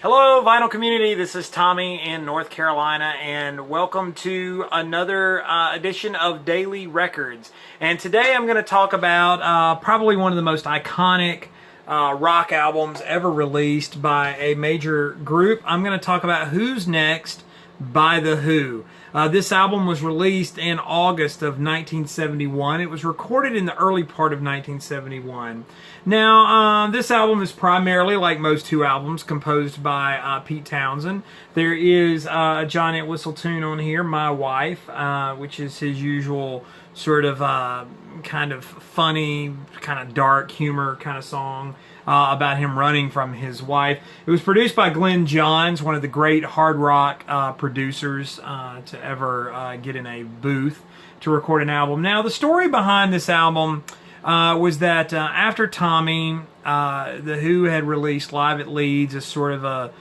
Hello, vinyl community. This is Tommy in North Carolina, and welcome to another edition of Daily Records. And today I'm going to talk about probably one of the most iconic rock albums ever released by a major group. I'm going to talk about Who's Next by The Who. This album was released in August of 1971. It was recorded in the early part of 1971. Now, this album is primarily, like most Who albums, composed by Pete Townshend. There is a John Entwistle tune on here, My Wife, which is his usual sort of kind of funny, kind of dark humor kind of song about him running from his wife. It was produced by Glyn Johns, one of the great hard rock producers to ever get in a booth to record an album. Now, the story behind this album was that after Tommy, The Who had released Live at Leeds as sort of a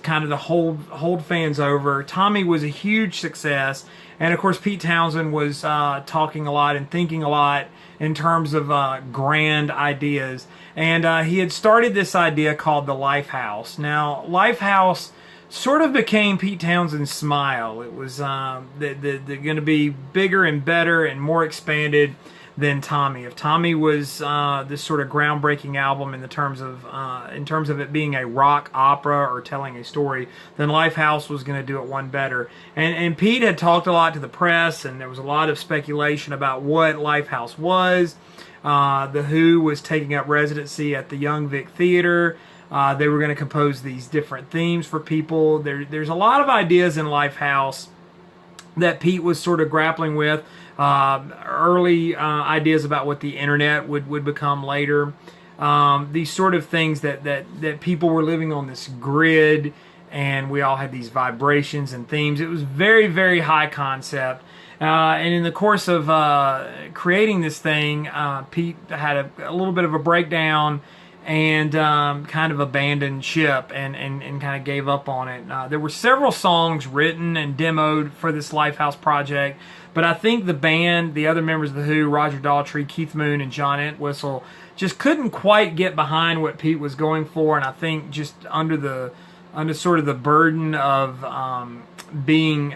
kind of the hold fans over. Tommy was a huge success, and of course Pete Townshend was talking a lot and thinking a lot in terms of grand ideas. And he had started this idea called the Lifehouse. Now, Lifehouse sort of became Pete Townshend's smile. It was going to be bigger and better and more expanded than Tommy. If Tommy was this sort of groundbreaking album in terms of it being a rock opera or telling a story, then Lifehouse was going to do it one better. And Pete had talked a lot to the press, and there was a lot of speculation about what Lifehouse was. The Who was taking up residency at the Young Vic Theater. They were going to compose these different themes for people. There's a lot of ideas in Lifehouse that Pete was sort of grappling with. Early ideas about what the internet would become later. These sort of things that people were living on this grid, and we all had these vibrations and themes. It was very, very high concept. And in the course of creating this thing, Pete had a little bit of a breakdown and kind of abandoned ship and kind of gave up on it. There were several songs written and demoed for this Lifehouse project, but I think the band, the other members of The Who, Roger Daltrey, Keith Moon, and John Entwistle, just couldn't quite get behind what Pete was going for, and I think just under sort of the burden of being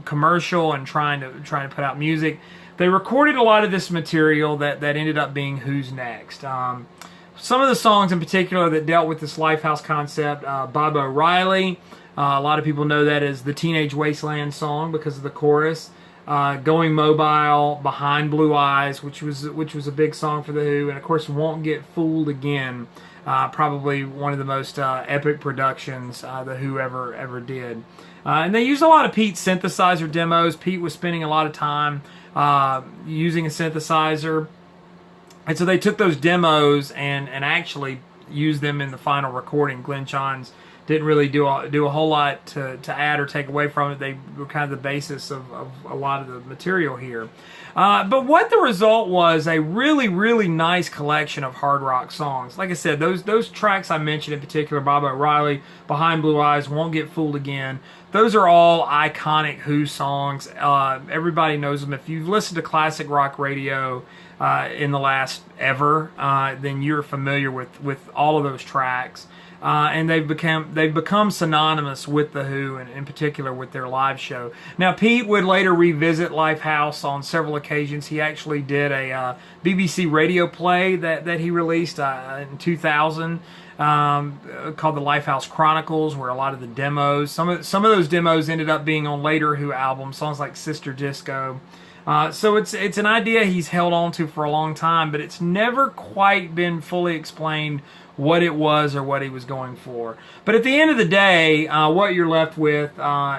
commercial and trying to put out music, they recorded a lot of this material that ended up being Who's Next. Some of the songs in particular that dealt with this Lifehouse concept, Bob O'Reilly, a lot of people know that as the Teenage Wasteland song because of the chorus. Going Mobile, Behind Blue Eyes, which was a big song for The Who, and of course Won't Get Fooled Again, probably one of the most epic productions The Who ever did. And they used a lot of Pete's synthesizer demos. Pete was spending a lot of time using a synthesizer. And so they took those demos and actually used them in the final recording. Glyn Johns didn't really do a whole lot to add or take away from it. They were kind of the basis of a lot of the material here. But what the result was a really, really nice collection of hard rock songs. Like I said, those tracks I mentioned in particular, Bob O'Reilly, Behind Blue Eyes, Won't Get Fooled Again, those are all iconic Who songs. Everybody knows them. If you've listened to classic rock radio in the last ever, then you're familiar with all of those tracks. And they've become synonymous with The Who, and in particular with their live show. Now, Pete would later revisit Lifehouse on several occasions. He actually did a BBC radio play that he released in 2000 called the Lifehouse Chronicles, where a lot of the demos, some of those demos ended up being on later Who albums, songs like Sister Disco. So it's an idea he's held on to for a long time, but it's never quite been fully explained what it was or what he was going for. But at the end of the day, what you're left with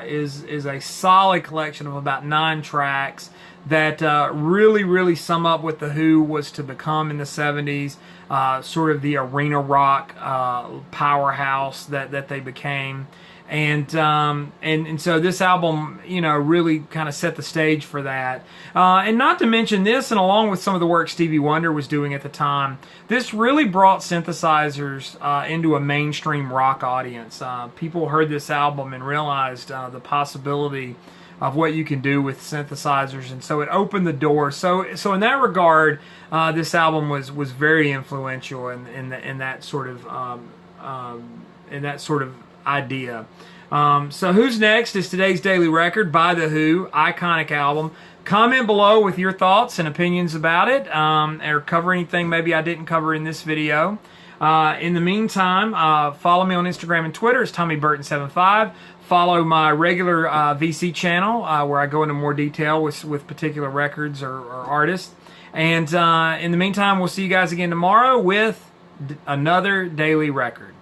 is a solid collection of about 9 tracks that really, really sum up what The Who was to become in the 70s, sort of the arena rock powerhouse that they became. And so this album, really kind of set the stage for that. And not to mention this, and along with some of the work Stevie Wonder was doing at the time, this really brought synthesizers into a mainstream rock audience. People heard this album and realized the possibility of what you can do with synthesizers, and so it opened the door. So in that regard, this album was very influential in that sort of idea. So who's next is today's daily record by The Who, iconic album. Comment below with your thoughts and opinions about it, or cover anything maybe I didn't cover in this video. In the meantime, follow me on Instagram and Twitter. It's TommyBurton75. Follow my regular VC channel where I go into more detail with particular records or artists. And in the meantime, we'll see you guys again tomorrow with another daily record.